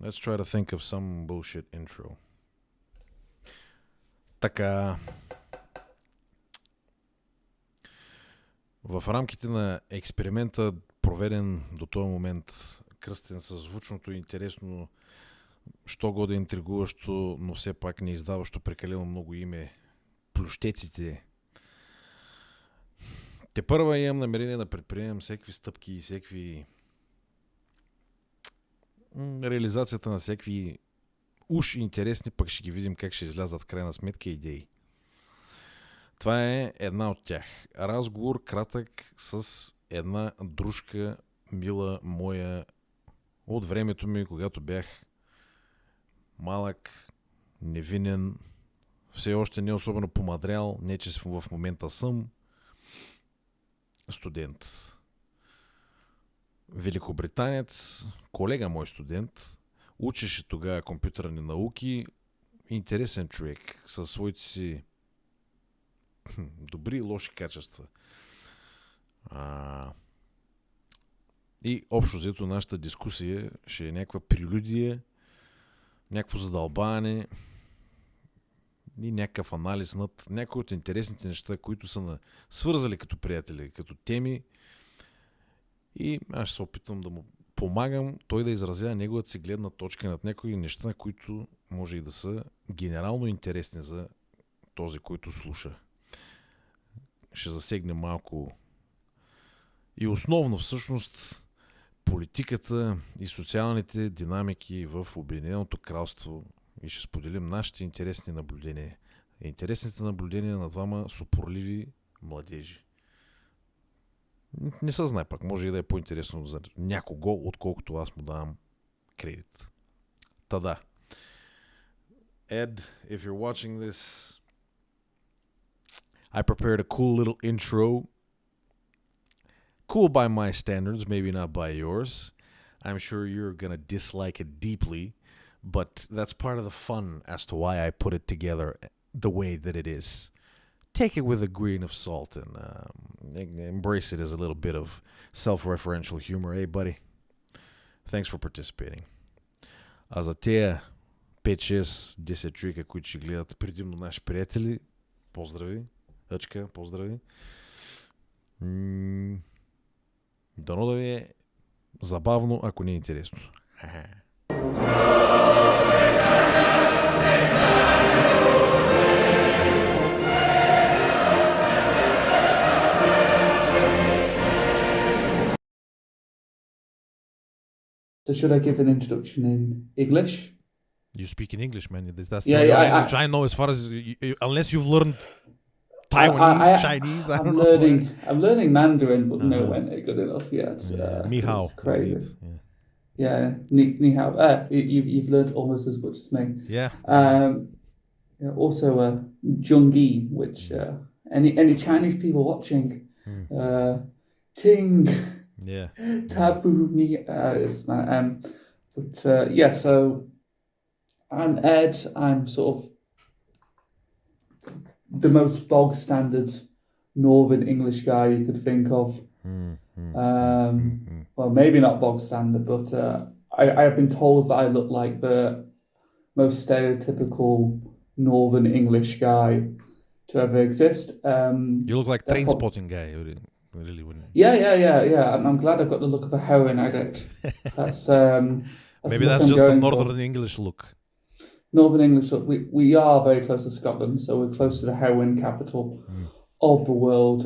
Let's try to think of some bullshit intro. Така. В рамките на експеримента, проведен до този момент, кръстен със звучното и интересно, що годе интригуващо, но все пак не издаващо прекалено много име, ПлЮщеците. Тепърва имам намерение да предприемам всеки стъпки и всеки реализацията на всеки уж интересни, пък ще ги видим как ще излязат в крайна сметка идеи. Това е една от тях. Разговор кратък с една дружка, мила моя, от времето ми, когато бях малък, невинен, все още не особено помадрял, не че в момента съм студент. Великобританец, колега мой студент, учеше тогава компютърни науки, интересен човек, със своите си добри и лоши качества. И общо взето нашата дискусия ще е някаква прелюдия, някакво задълбаване и някакъв анализ над някои от интересните неща, които са свързали като приятели, като теми. И аз ще се опитам да му помагам той да изразява неговата си гледна точка над някои неща, които може и да са генерално интересни за този, който слуша. Ще засегне малко и основно всъщност политиката и социалните динамики в Обединеното кралство и ще споделим нашите интересни наблюдения. Интересните наблюдения на двама супорливи младежи. Не се знае пак, може и да е по-интересно за някого, отколкото аз му давам кредит. Та да. Ed, if you're watching this, I prepared a cool little intro. Cool by my standards, maybe not by yours. I'm sure you're gonna dislike it deeply, but that's part of the fun as to why I put it together the way that it is. Take it with a grain of salt and embrace it as a little bit of self-referential humor. Hey, buddy. Thanks for participating. А за тея 5-6-10 човека, които ще гледат предимно наши приятели, поздрави. Ъчка, поздрави. Дано да ви е забавно, ако не е интересно. So should I give an introduction in English? You speak in English, man. That's Yeah, the yeah, only language I know as far as... unless you've learned Taiwanese, Chinese, I don't know. I'm learning Mandarin, but nowhere near good enough yet. Ni hao. It's crazy. Yeah. Ni hao. You've learned almost as much as me. Yeah. Also, Zhongyi, which any Chinese people watching, Ting, Tabu, Ni. So I'm Ed. I'm sort of the most bog standard Northern English guy you could think of. Well, maybe not bog standard, but I have been told that I look like the most stereotypical Northern English guy to ever exist. You look like train spotting guy, really, wouldn't you? Yeah. I'm glad I've got the look of a heroin addict. That's maybe that's just the Northern English look. Northern English look. We are very close to Scotland, so we're close to the heroin capital of the world.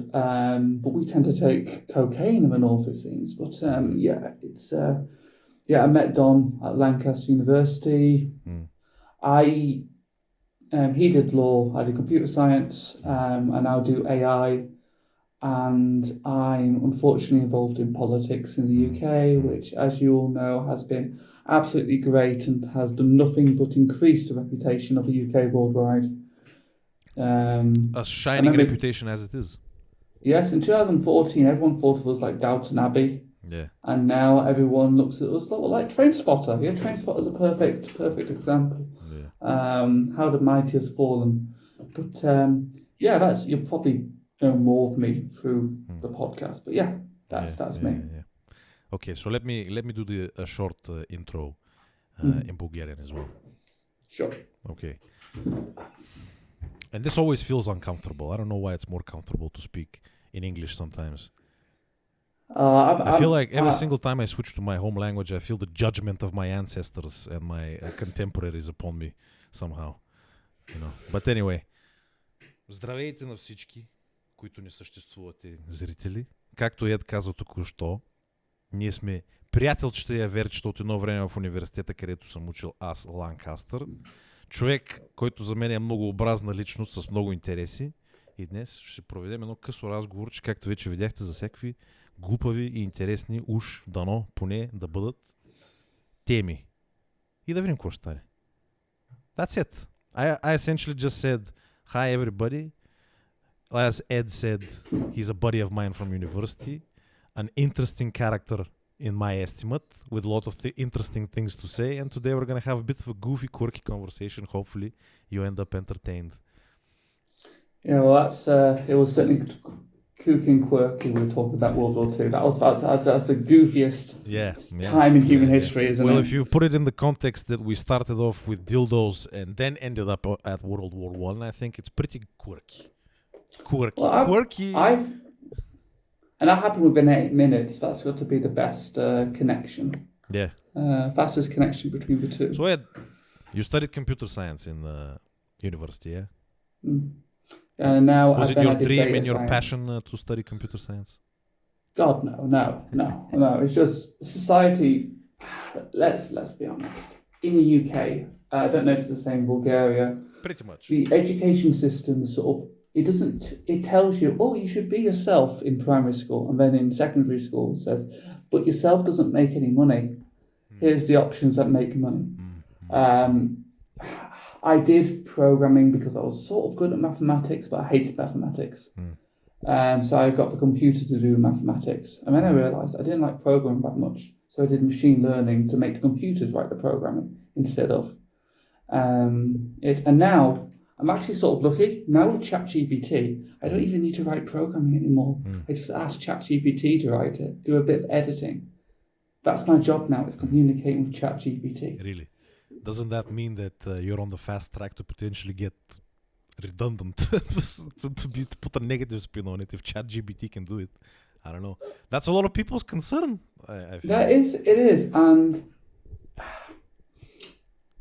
But we tend to take cocaine in the north, it seems. But I met Dom at Lancaster University. He did law, I did computer science, I now do AI, and I'm unfortunately involved in politics in the UK, which, as you all know, has been absolutely great and has done nothing but increase the reputation of the UK worldwide. A shining reputation as it is. Yes, in 2014, everyone thought of us like Downton Abbey. Yeah. And now everyone looks at us like Trainspotter. Yeah, Trainspotter's a perfect example. Yeah. How the mighty has fallen. But you'll probably know more of me through the podcast. But that's me. Yeah. Okay, so let me do a short intro. in Bulgarian as well. Sure. Okay. And this always feels uncomfortable. I don't know why it's more comfortable to speak in English sometimes. I feel like every single time I switch to my home language, I feel the judgment of my ancestors and my contemporaries upon me somehow. You know. But anyway, здравейте на всички, които не съществувате зрители. Както Ед каза току-що, ние сме приятелчета и верчета от едно време в университета, където съм учил аз, Ланкастър. Човек, който за мен е многообразна личност с много интереси. И днес ще проведем едно късо разговор, че както вече видяхте, за всякакви глупави и интересни уж дано поне да бъдат теми. И да видим какво ще стане. That's it. I essentially just said, hi everybody. As Ed said, he's a buddy of mine from university. An interesting character in my estimate, with a lot of interesting things to say. And today we're going to have a bit of a goofy, quirky conversation. Hopefully you end up entertained. Yeah, well, it was certainly kooky and quirky. We were talking about World War II. That's the goofiest time in human history, isn't it? Well, if you put it in the context that we started off with dildos and then ended up at World War I, I think it's pretty quirky. Quirky. And that happened within 8 minutes. That's got to be the best connection. Yeah. Fastest connection between the two. So Ed, you studied computer science in university, yeah? And now was it your dream and your passion to study computer science? God, no. It's just society. Let's be honest. In the UK, I don't know if it's the same in Bulgaria. Pretty much. The education system sort of it tells you, oh, you should be yourself in primary school, and then in secondary school it says, but yourself doesn't make any money. Here's the options that make money. I did programming because I was sort of good at mathematics, but I hated mathematics. So I got the computer to do mathematics. And then I realised I didn't like programming that much. So I did machine learning to make the computers write the programming instead of it. And now I'm actually sort of lucky. Now with ChatGPT, I don't even need to write programming anymore. I just ask ChatGPT to write it, do a bit of editing. That's my job now, is communicating with ChatGPT. Really? Doesn't that mean that you're on the fast track to potentially get redundant? to put a negative spin on it, if ChatGPT can do it. I don't know. That's a lot of people's concern, I feel. It is. And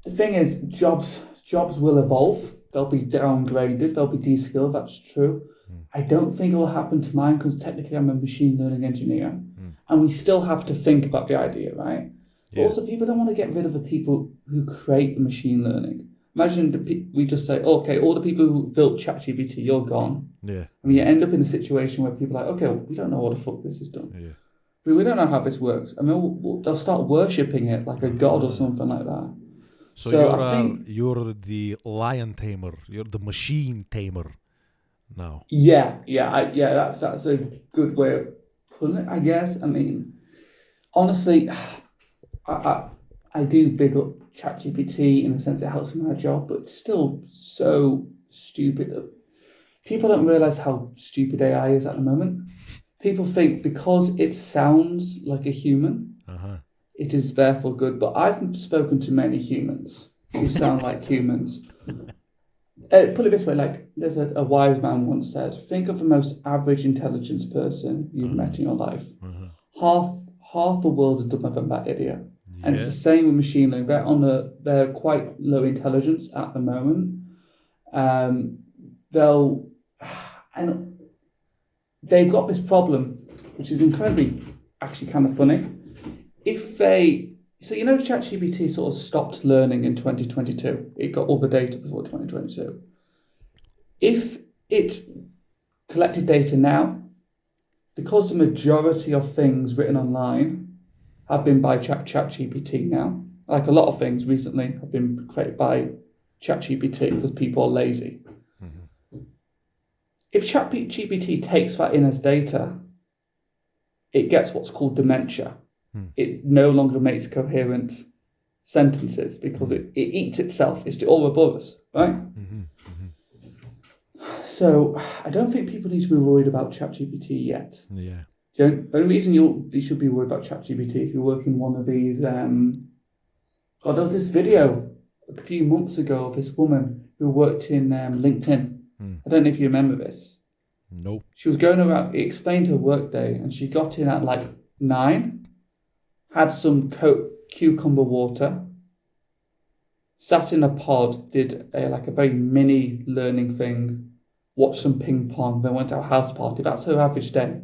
the thing is, jobs will evolve. They'll be downgraded. They'll be de-skilled. That's true. I don't think it will happen to mine because technically I'm a machine learning engineer. And we still have to think about the idea, right? But also, people don't want to get rid of the people who create the machine learning. Imagine we just say, okay, all the people who built ChatGPT, you're gone. Yeah. I mean, you end up in a situation where people are like, okay, well, we don't know what the fuck this is done. Yeah. We don't know how this works. I mean, they'll start worshipping it like a god or something like that. So you're the lion tamer. You're the machine tamer now. That's a good way of putting it, I guess. I mean, honestly, I do big up ChatGPT in the sense it helps me my job, but it's still so stupid. People don't realise how stupid AI is at the moment. People think because it sounds like a human, it is therefore good. But I've spoken to many humans who sound like humans. Put it this way, like there's a wise man once said, think of the most average intelligence person you've met in your life. Half the world are dumber than that idiot. And it's the same with machine learning. They're quite low intelligence at the moment. They've got this problem, which is incredibly actually kind of funny. So you know ChatGPT sort of stopped learning in 2022. It got all the data before 2022. If it collected data now, because the majority of things written online have been by ChatGPT now, like a lot of things recently have been created by ChatGPT because people are lazy. If ChatGPT takes that in as data, it gets what's called dementia. It no longer makes coherent sentences because it eats itself. It's the Ouroboros, right? So I don't think people need to be worried about ChatGPT yet. Yeah. The only reason you should be worried about ChatGPT if you work in one of these God, there was this video a few months ago of this woman who worked in LinkedIn. I don't know if you remember this. Nope. She was going around, it explained her workday, and she got in at like 9, had some cucumber water, sat in a pod, did a very mini learning thing, watched some ping pong, then went to a house party. That's her average day.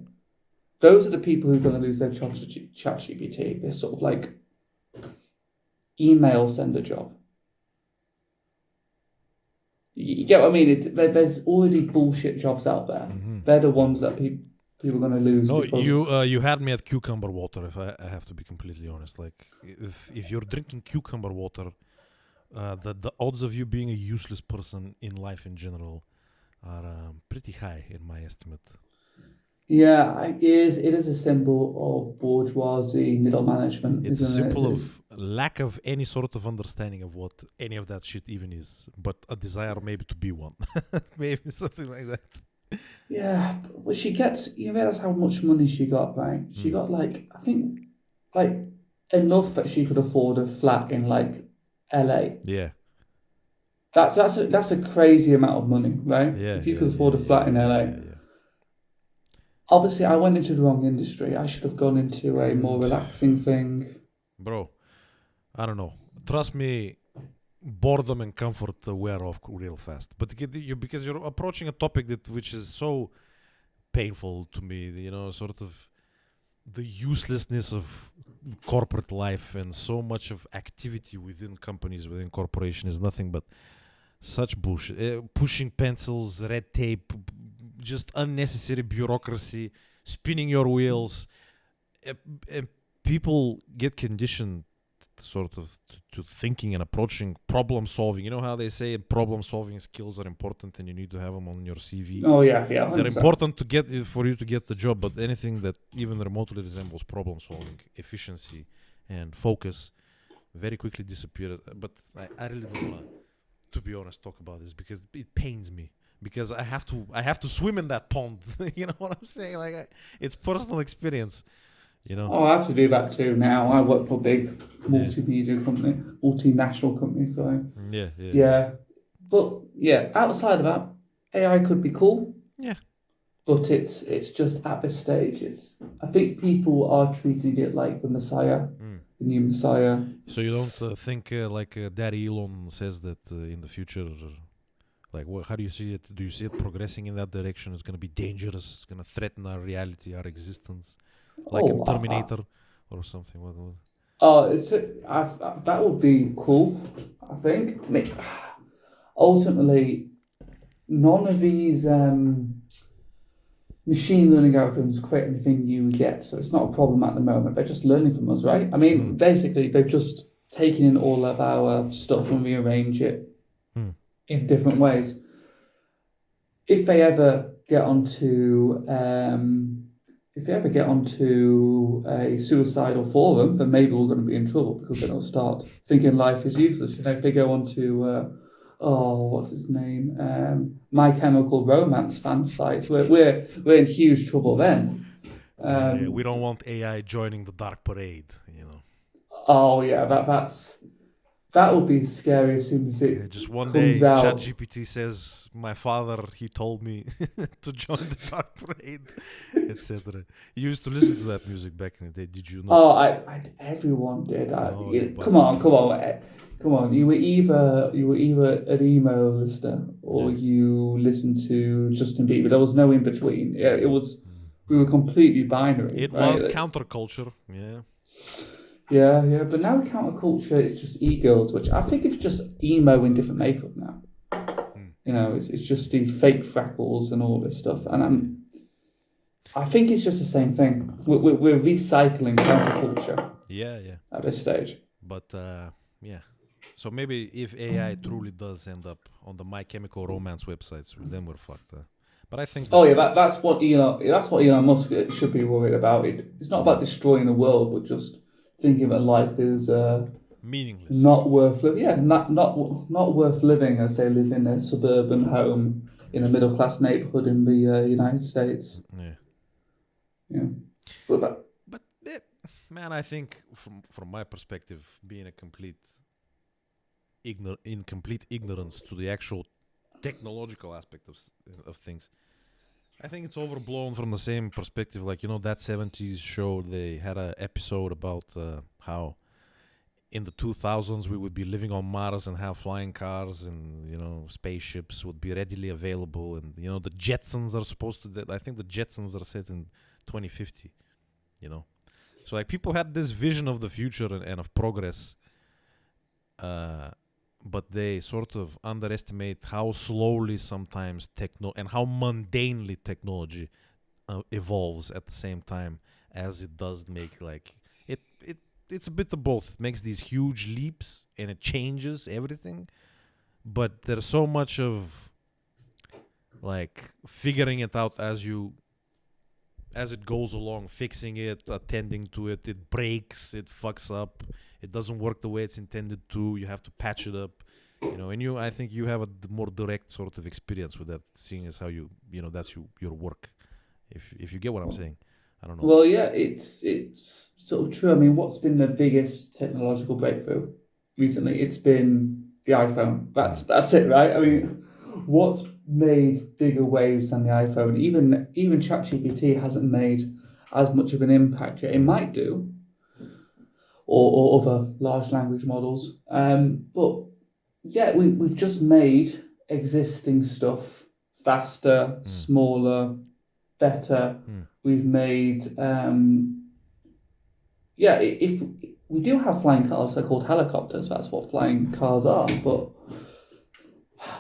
Those are the people who are going to lose their jobs to ChatGPT. This sort of like email sender job. You get what I mean? There's already bullshit jobs out there. Mm-hmm. They're the ones that people are going to lose. No, you had me at cucumber water. If I have to be completely honest, like if you're drinking cucumber water, the odds of you being a useless person in life in general are pretty high in my estimate. Yeah, it is a symbol of bourgeoisie, middle management. It's a symbol of lack of any sort of understanding of what any of that shit even is, but a desire maybe to be one. Maybe something like that. Yeah, well, she gets, you realize how much money she got, right? She got I think enough that she could afford a flat in LA. Yeah. That's a crazy amount of money, right? Yeah. If you could afford a flat in LA. Yeah. Obviously, I went into the wrong industry. I should have gone into a more relaxing thing. Bro, I don't know. Trust me, boredom and comfort wear off real fast. But because you're approaching a topic which is so painful to me, sort of the uselessness of corporate life and so much of activity within companies, within corporations is nothing but such bullshit. Pushing pencils, red tape, just unnecessary bureaucracy, spinning your wheels. And people get conditioned sort of to thinking and approaching problem solving. You know how they say problem solving skills are important and you need to have them on your CV? Oh, yeah. 100%. They're important for you to get the job, but anything that even remotely resembles problem solving, efficiency, and focus very quickly disappears. But I really don't want to be honest, talk about this because it pains me. Because I have to swim in that pond. You know what I'm saying? It's personal experience. Oh, I have to do that too now. I work for a big multimedia company, multinational company. So yeah. But yeah, outside of that, AI could be cool. Yeah. But it's just at this stage. I think people are treating it like the Messiah, the new Messiah. So you don't think Daddy Elon says that in the future? How do you see it? Do you see it progressing in that direction? It's going to be dangerous. It's going to threaten our reality, our existence, in Terminator or something. That would be cool. I think. Ultimately, none of these machine learning algorithms create anything new yet, so it's not a problem at the moment. They're just learning from us, right? I mean, basically, they've just taken in all of our stuff and rearrange it in different ways. If they ever get onto a suicidal forum, then maybe we're going to be in trouble because then they'll start thinking life is useless. If they go onto what's his name? My Chemical Romance fan sites, we're in huge trouble then. We don't want AI joining the dark parade, Oh yeah, that would be scary as soon as it just one comes day, out. ChatGPT says, "My father, he told me to join the dark parade," etc. You used to listen to that music back in the day, did you not? Oh, everyone did. Come on. You were either an emo listener or you listened to Justin Bieber. There was no in between. We were completely binary. It right? was counterculture, yeah. Yeah, but now counterculture is just e-girls, which I think it's just emo in different makeup now. It's just the fake freckles and all this stuff, and I think it's just the same thing. We're recycling counterculture. Yeah. At this stage. But yeah, so maybe if AI truly does end up on the My Chemical Romance websites, then we're fucked. But I think. That's what Elon Musk should be worried about. It's not about destroying the world, but just thinking that life is meaningless, not worth living. Yeah, not worth living as they live in a suburban home in a middle class neighborhood in the United States. Yeah. But man, I think from my perspective, being a complete in complete ignorance to the actual technological aspect of things. I think it's overblown from the same perspective. Like, that 70s show, they had an episode about how in the 2000s we would be living on Mars and have flying cars and, spaceships would be readily available. And, the Jetsons are supposed to... I think the Jetsons are set in 2050, So, like, people had this vision of the future and of progress, but they sort of underestimate how slowly sometimes and how mundanely technology evolves at the same time as it does make, like, it's a bit of both. It makes these huge leaps and it changes everything, but there's so much of, like, figuring it out as it goes along, fixing it, attending to it. It breaks, it fucks up, it doesn't work the way it's intended to. You have to patch it up, and I think you have a more direct sort of experience with that, seeing as how that's your work. If you get what I'm saying, I don't know. Well, yeah, it's sort of true. I mean, what's been the biggest technological breakthrough recently? It's been the iPhone. That's it, right? I mean, what's made bigger waves than the iPhone? Even ChatGPT hasn't made as much of an impact yet. It might do, or other large language models. But yeah, we've just made existing stuff faster, smaller, better. We've made if we do have flying cars, they're called helicopters. That's what flying cars are. But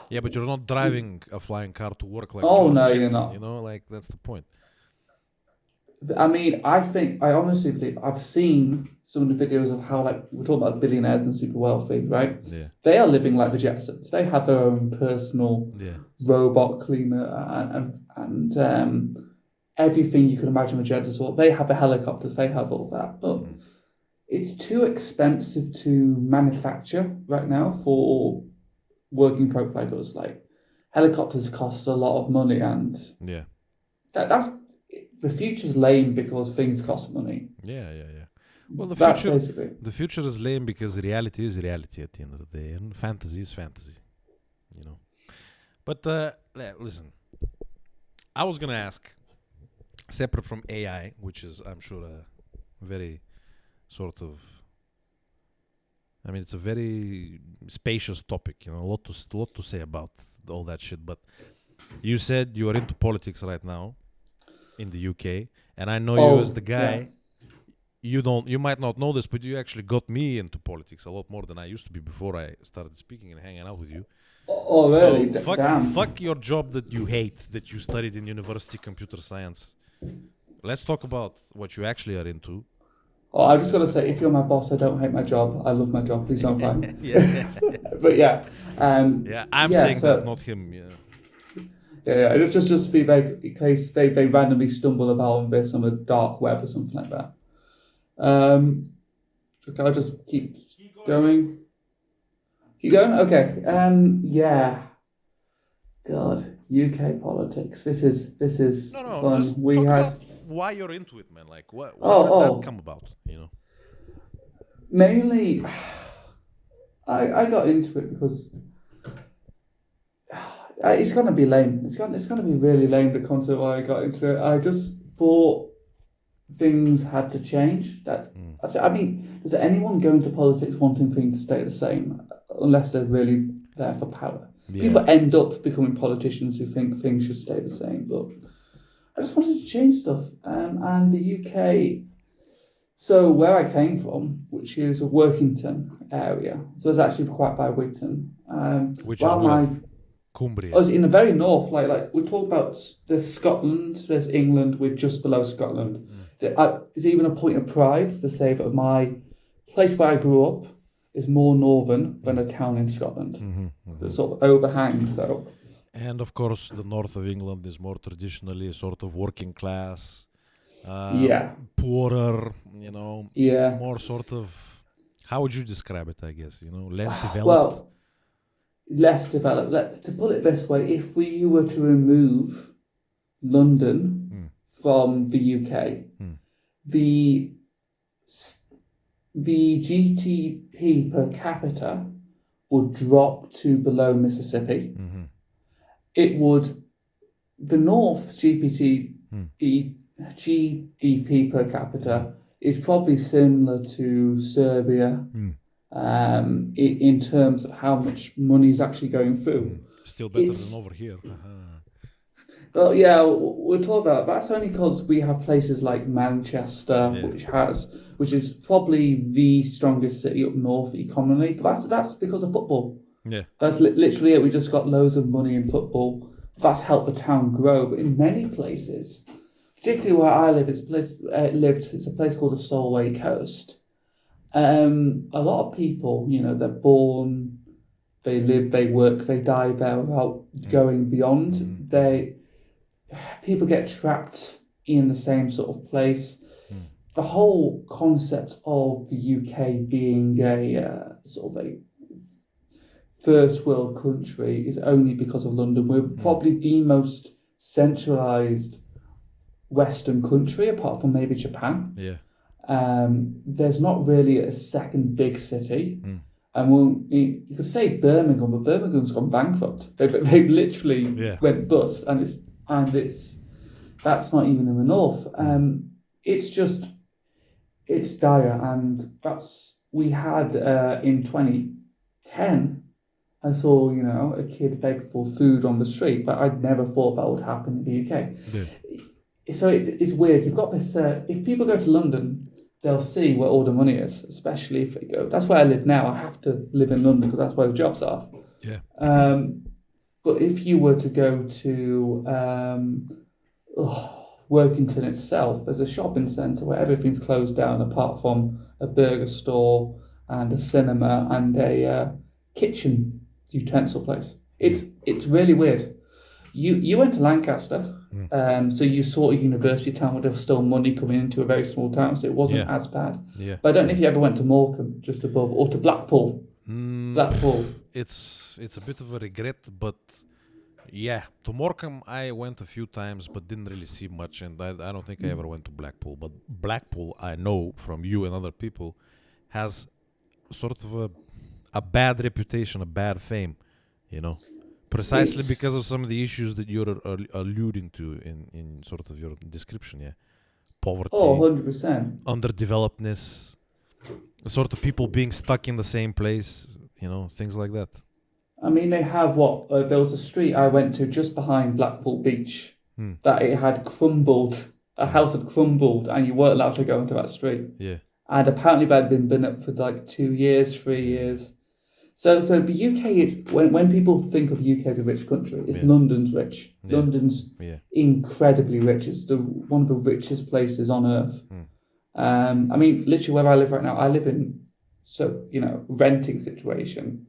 yeah, but you're not driving a flying car to work like no, Jetson, you're not. Like, that's the point. I mean, I honestly believe I've seen some of the videos of how, like, we're talking about billionaires and super wealthy, right? Yeah. They are living like the Jetsons. They have their own personal robot cleaner and everything you can imagine with Jetsons. They have the helicopters. They have all that, but it's too expensive to manufacture right now for working folk like us. Like, helicopters cost a lot of money, and that's the future's lame because things cost money. Yeah. Well, the future is lame because reality is reality at the end of the day, and fantasy is fantasy, But listen, I was gonna ask, separate from AI, which is, I'm sure, a very sort of, I mean, it's a very spacious topic, a lot to say about all that shit. But you said you are into politics right now in the UK, and I know you as the guy. Yeah. You might not know this, but you actually got me into politics a lot more than I used to be before I started speaking and hanging out with you. Oh, really? So Damn. Fuck your job that you hate, that you studied in university computer science. Let's talk about what you actually are into. Oh, I just got to say, if you're my boss, I don't hate my job. I love my job. Please don't fire me. But yeah. I'm saying that, not him. Yeah. It'll just be vague in case they randomly stumble about this on the dark web or something like that. Okay, I'll just keep going. Keep going? Okay. Yeah. God, UK politics. This is fun. Just talk about why you're into it, man. Like, how did that come about? Mainly, I got into it because it's gonna be lame. It's gonna be really lame, the concept why I got into it. I just thought things had to change. I mean, does anyone go into politics wanting things to stay the same unless they're really there for power? Yeah. People end up becoming politicians who think things should stay the same, but I just wanted to change stuff. And the UK, so where I came from, which is Workington area, so it's actually quite by Wigton. Which is where? Cumbria. I was in the very north, like we talk about, there's Scotland, there's England, we're just below Scotland. There's even a point of pride to say that my place where I grew up is more northern than a town in Scotland. It sort of overhangs, so. And of course, the north of England is more traditionally a sort of working class, poorer, more sort of, how would you describe it, I guess, less developed? Well, less developed. To put it this way, if we were to remove London from the UK, the GDP per capita would drop to below Mississippi. Mm-hmm. It would, the North GDP per capita is probably similar to Serbia in terms of how much money is actually going through. Still better than over here. Well, yeah, we'll talk about that's only because we have places like Manchester, which is probably the strongest city up north economically. But that's because of football. Yeah, that's literally it. We just got loads of money in football. That's helped the town grow. But in many places, particularly where I live, it's a place called the Solway Coast. A lot of people, they're born, they live, they work, they die there without going beyond. People get trapped in the same sort of place. The whole concept of the UK being a sort of a first world country is only because of London. We're probably the most centralised Western country, apart from maybe Japan. Yeah. There's not really a second big city. And you could say Birmingham, but Birmingham's gone bankrupt. They literally went bust, and that's not even in the north. It's dire, and we had in 2010. I saw a kid beg for food on the street, but I'd never thought that would happen in the UK. Yeah. So it's weird. You've got this. If people go to London, they'll see where all the money is, especially if they go. That's where I live now. I have to live in London because that's where the jobs are. Yeah. But if you were to go to Workington itself, there's a shopping centre where everything's closed down apart from a burger store and a cinema and a kitchen utensil place. It's really weird. You went to Lancaster. So you saw a university town where there was still money coming into a very small town, so it wasn't as bad. Yeah. But I don't know if you ever went to Morecambe, just above, or to Blackpool. Blackpool. It's a bit of a regret, but to Morecambe I went a few times, but didn't really see much, and I don't think I ever went to Blackpool. But Blackpool, I know from you and other people, has sort of a bad reputation, a bad fame, Precisely because of some of the issues that you're alluding to in sort of your description, poverty, 100%, underdevelopedness, sort of people being stuck in the same place, things like that. I mean, they have there was a street I went to just behind Blackpool Beach that it had crumbled, a house had crumbled, and you weren't allowed to go into that street. Yeah. And apparently that had been up for like 2 years, 3 years. So the UK, when people think of the UK as a rich country, it's London's rich. London's incredibly rich. It's one of the richest places on earth. I mean, literally where I live right now, I live in renting situation.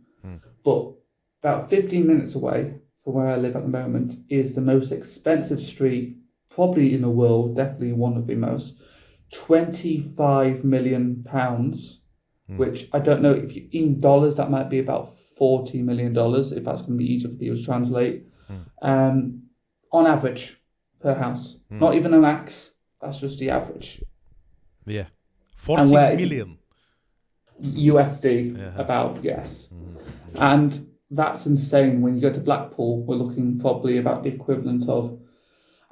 But about 15 minutes away from where I live at the moment is the most expensive street, probably in the world, definitely one of the most, £25 million. Which I don't know if in dollars that might be about $40 million if that's going to be easier for people to translate. On average per house, not even a max. That's just the average. Yeah, 40 million USD. About and that's insane. When you go to Blackpool, we're looking probably about the equivalent of.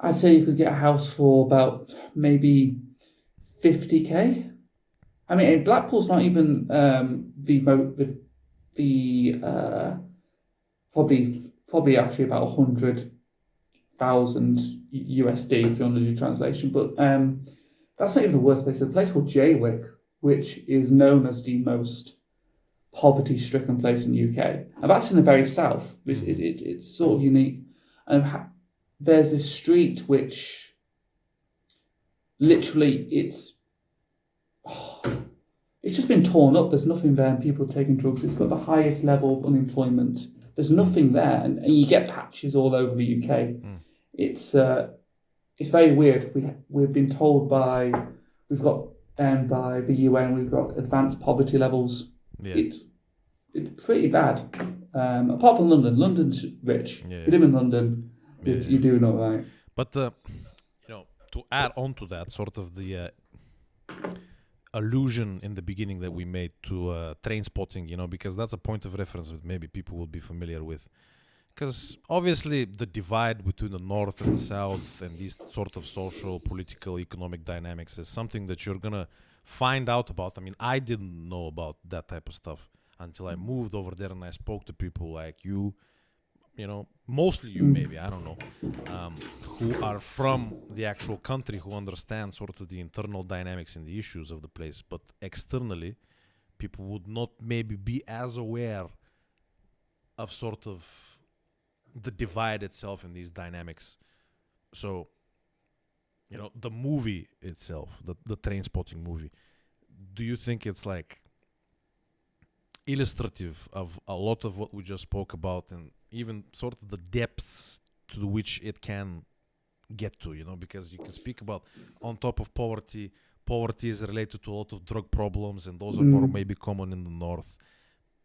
I'd say you could get a house for about maybe 50k. I mean, Blackpool's not even probably actually about 100,000 USD if you want to do translation. But that's not even the worst place. There's a place called Jaywick, which is known as the most poverty-stricken place in the UK, and that's in the very south. It's sort of unique. And there's this street which literally it's just been torn up. There's nothing there, and people are taking drugs. It's got the highest level of unemployment. There's nothing there, and you get patches all over the UK. It's very weird. We've been told by the UN we've got advanced poverty levels. It's pretty bad. Apart from London. London's rich. You live in London, you're doing all right. But to add on to that, sort of allusion in the beginning that we made to train spotting, because that's a point of reference that maybe people would be familiar with. Because obviously the divide between the North and the South and these sort of social, political, economic dynamics is something that you're going to find out about. I mean, I didn't know about that type of stuff until I moved over there and I spoke to people like you, mostly you maybe, I don't know, who are from the actual country, who understand sort of the internal dynamics and the issues of the place. But externally, people would not maybe be as aware of sort of the divide itself and these dynamics. So, the movie itself, the train spotting movie, do you think it's like illustrative of a lot of what we just spoke about and even sort of the depths to which it can get to, because you can speak about on top of poverty is related to a lot of drug problems and those are more maybe common in the North.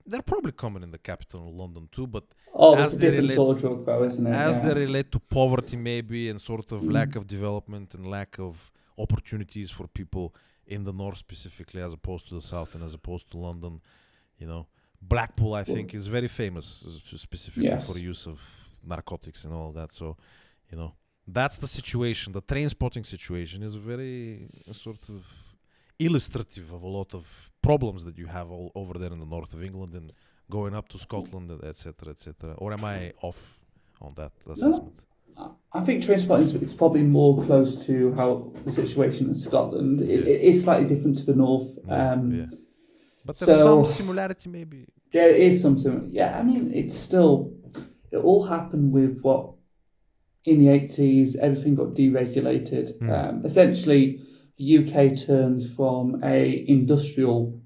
They're probably common in the capital, London, too, but it's a different sort of drug, though, isn't it? As they relate to poverty, maybe, and sort of lack of development and lack of opportunities for people in the North specifically, as opposed to the South and as opposed to London, Blackpool, I think, is very famous specifically for use of narcotics and all that. So, that's the situation. The train spotting situation is very sort of illustrative of a lot of problems that you have all over there in the north of England and going up to Scotland, etc., etc. Or am I off on that assessment? No, I think train spotting is probably more close to how the situation in Scotland. It is slightly different to the north. But there's some similarity, maybe. There is some similarity. Yeah, I mean, it all happened with in the 80s, everything got deregulated. Essentially, the UK turned from a industrial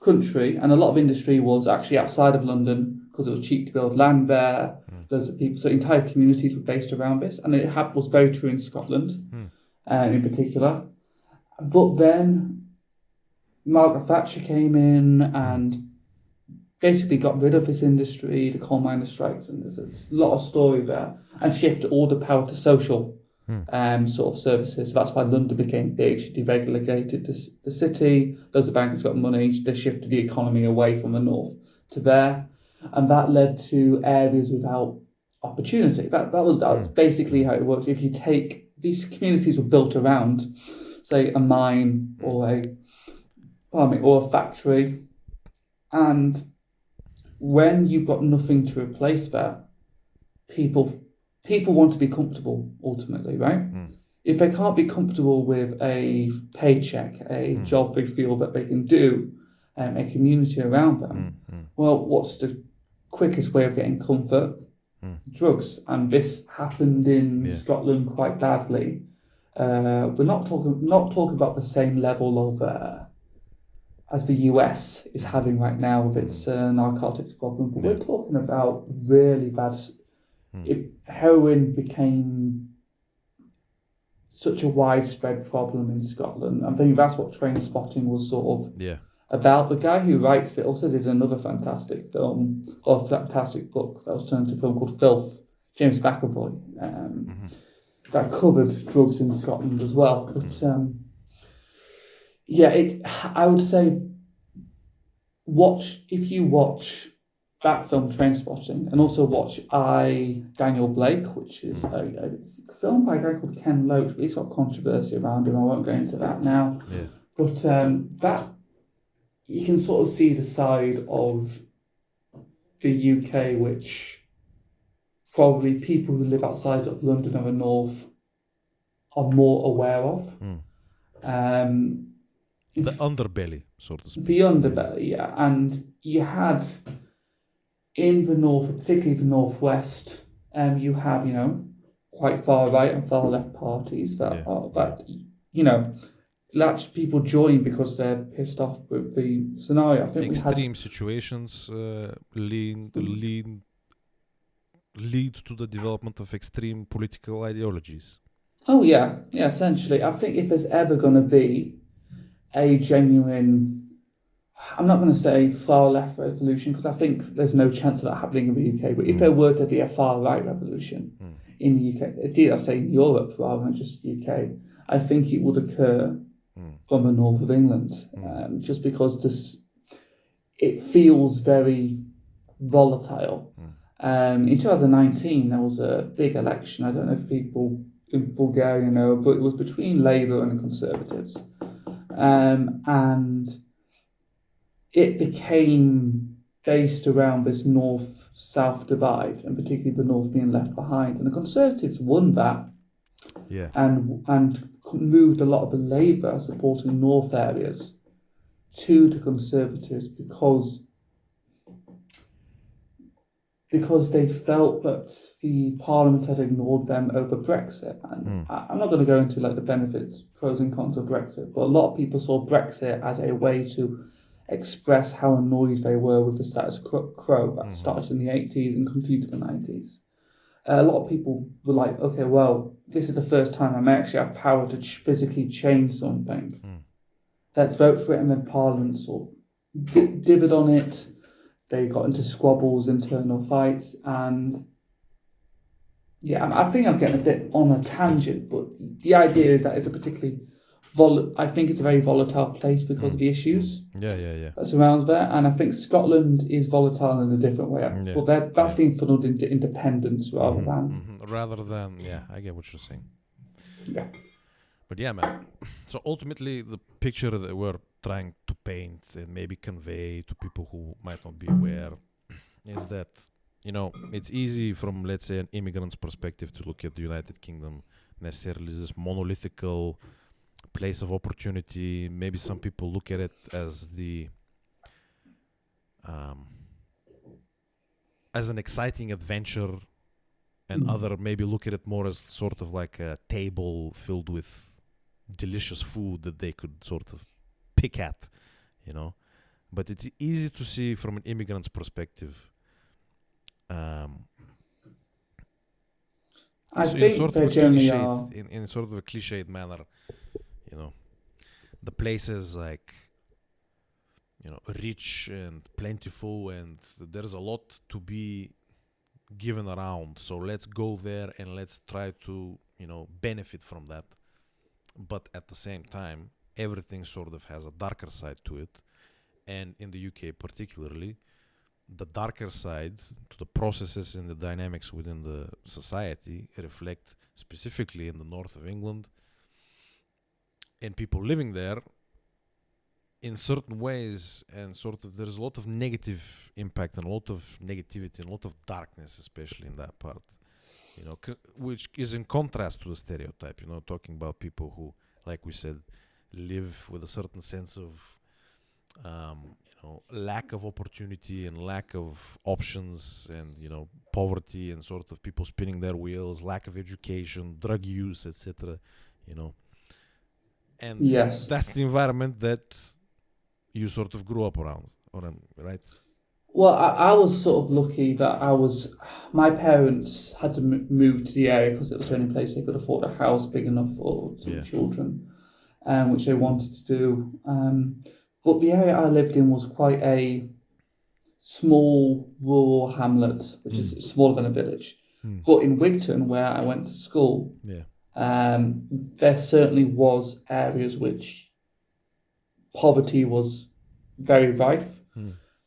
country, and a lot of industry was actually outside of London because it was cheap to build land there. Loads of people, so entire communities were based around this, and it was very true in Scotland, in particular. But then Margaret Thatcher came in and basically got rid of this industry, the coal miner strikes, and there's a lot of story there, and shifted all the power to social sort of services. So that's why London became big. She deregulated the city. Those of bankers got money. They shifted the economy away from the north to there, and that led to areas without opportunity. That was basically how it works. If you take these communities were built around, say, a mine or a factory, and when you've got nothing to replace that, people want to be comfortable ultimately, right? If they can't be comfortable with a paycheck, a job they feel that they can do, a community around them, well, what's the quickest way of getting comfort? Drugs. And this happened in Scotland quite badly. We're not talking about the same level of as the US is having right now with its narcotics problem, but we're talking about really bad. Heroin became such a widespread problem in Scotland. I think that's what Train Spotting was sort of about. The guy who writes it also did another fantastic film, or fantastic book that was turned into a film called Filth, James McAvoy, that covered drugs in Scotland as well. But I would say if you watch that film Train Spotting and also watch Daniel Blake, which is a film by a guy called Ken Loach, but he's got controversy around him. I won't go into that now. But that you can sort of see the side of the UK which probably people who live outside of London or the north are more aware of. The underbelly, so to speak. The underbelly, and you had in the north, particularly the northwest, you have quite far right and far left parties that large people join because they're pissed off with the scenario. I think extreme situations lead to the development of extreme political ideologies. Oh yeah, essentially. I think if there's ever going to be a genuine I'm not going to say far left revolution because I think there's no chance of that happening in the UK. But if there were to be a far right revolution in the UK, indeed I say in Europe rather than just UK, I think it would occur from the north of England, just because it feels very volatile. In 2019 there was a big election. I don't know if people in Bulgaria know, but it was between Labour and the Conservatives, and it became based around this north-south divide, and particularly the north being left behind. And the Conservatives won that, and moved a lot of the Labour supporting north areas to the Conservatives because they felt that the Parliament had ignored them over Brexit. And I'm not going to go into like the benefits, pros and cons of Brexit, but a lot of people saw Brexit as a way to express how annoyed they were with the status quo that started in the 80s and continued to the 90s. A lot of people were like, okay, well, this is the first time I may actually have power to physically change something. Let's vote for it. And then Parliament sort of divvied on it. They got into squabbles, internal fights, and I think I'm getting a bit on a tangent, but the idea is that it's a particularly I think it's a very volatile place because of the issues that surrounds there, and I think Scotland is volatile in a different way. But that's being funneled into independence rather than I get what you're saying. Yeah. But yeah, man. So ultimately, the picture that we're trying to paint and maybe convey to people who might not be aware is that, it's easy from, let's say, an immigrant's perspective to look at the United Kingdom necessarily as this monolithical place of opportunity. Maybe some people look at it as as an exciting adventure, and other maybe look at it more as sort of like a table filled with delicious food that they could sort of pick at, But it's easy to see from an immigrant's perspective. I think they generally are. In sort of a cliched manner, the places like, rich and plentiful, and there's a lot to be given around. So let's go there and let's try to, benefit from that. But at the same time, everything sort of has a darker side to it. And in the UK particularly, the darker side to the processes and the dynamics within the society reflect specifically in the north of England, and people living there in certain ways, and sort of there's a lot of negative impact and a lot of negativity and a lot of darkness, especially in that part, which is in contrast to the stereotype, talking about people who, like we said, live with a certain sense of lack of opportunity and lack of options, and poverty, and sort of people spinning their wheels, lack of education, drug use, etc. And that's the environment that you sort of grew up around, right? Well, I was sort of lucky that my parents had to move to the area because it was the only place they could afford a house big enough for two children, which they wanted to do. But the area I lived in was quite a small rural hamlet, which is smaller than a village. But in Wigton, where I went to school, there certainly was areas which poverty was very rife.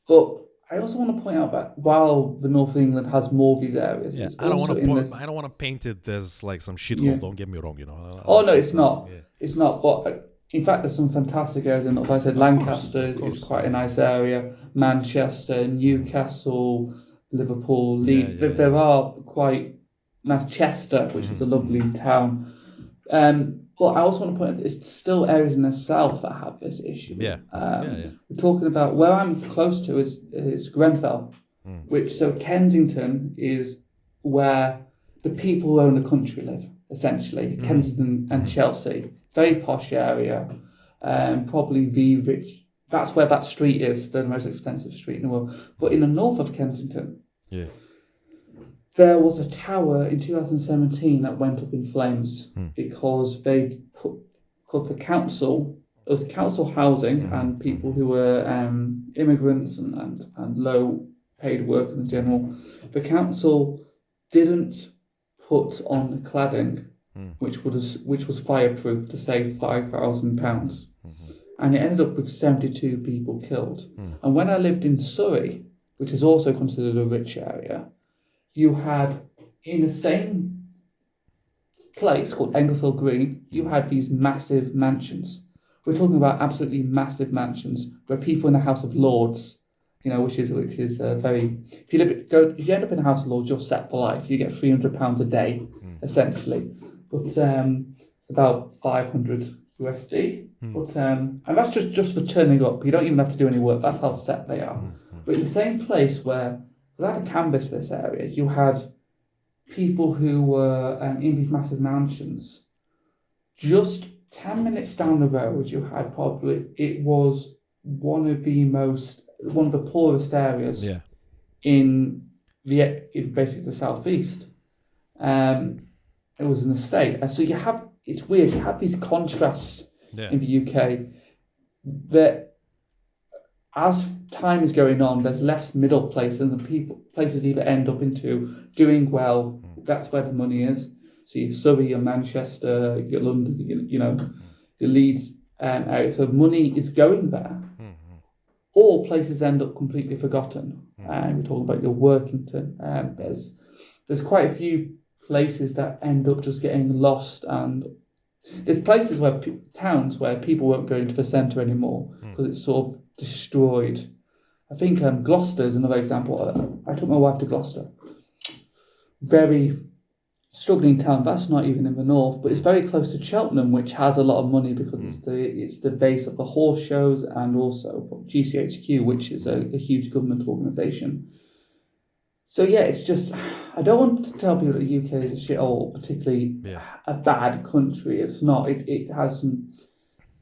But I also want to point out that while the north of England has more of these areas, I don't want to paint it as like some shithole. Don't get me wrong, No, it's not. It's not. But in fact, there's some fantastic areas in north. Like I said, Lancaster is quite a nice area. Manchester, Newcastle, Liverpool, Leeds. There are quite nice. Chester, which is a lovely town. But I also want to point out it's still areas in the south that have this issue. We're talking about where I'm close to is Grenfell, so Kensington is where the people who own the country live, essentially. Kensington and Chelsea, very posh area, probably the rich. That's where that street is, the most expensive street in the world. But in the north of Kensington, there was a tower in 2017 that went up in flames because the council It was council housing and people who were immigrants and low paid work in general. The council didn't put on cladding, which was fireproof, to save £5,000. And it ended up with 72 people killed. And when I lived in Surrey, which is also considered a rich area, you had, in the same place called Englefield Green, you had these massive mansions. We're talking about absolutely massive mansions where people in the House of Lords, which is very. If you end up in the House of Lords, you're set for life. You get £300 a day, essentially. But it's about 500 USD. But and that's just for turning up. You don't even have to do any work. That's how set they are. But in the same place where they had a canvas for this area, you had people who were in these massive mansions. Just 10 minutes down the road, you had it was one of the poorest areas in basically the southeast. It was an estate, and so it's weird. You have these contrasts in the UK that, as time is going on, there's less middle places, and places either end up into doing well. That's where the money is. So your Surrey, your Manchester, your London, your Leeds area. So money is going there. All places end up completely forgotten. We're talking about your Workington. There's quite a few places that end up just getting lost, and there's places towns where people won't go into the centre anymore because it's sort of destroyed. I think Gloucester is another example. I took my wife to Gloucester. Very struggling town. That's not even in the north, but it's very close to Cheltenham, which has a lot of money because it's the base of the horse shows, and also GCHQ, which is a huge government organisation. So it's just, I don't want to tell people that the UK is a shithole, particularly a bad country. It's not. It has some,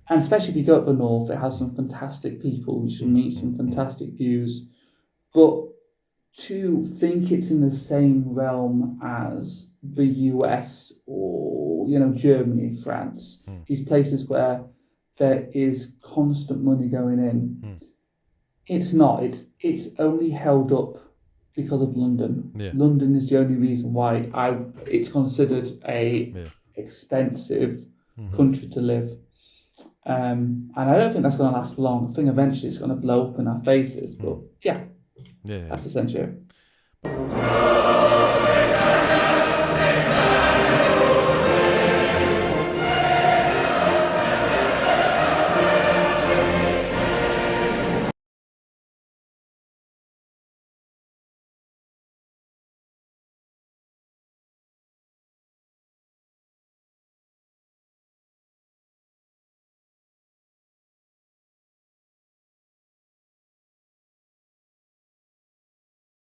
and especially if you go up the north, it has some fantastic people. You should meet some fantastic views, but to think it's in the same realm as the US or Germany, France, these places where there is constant money going in, it's not. It's only held up because of London. London is the only reason why it's considered a expensive country to live. And I don't think that's going to last for long. I think eventually it's going to blow up in our faces. But that's essentially it.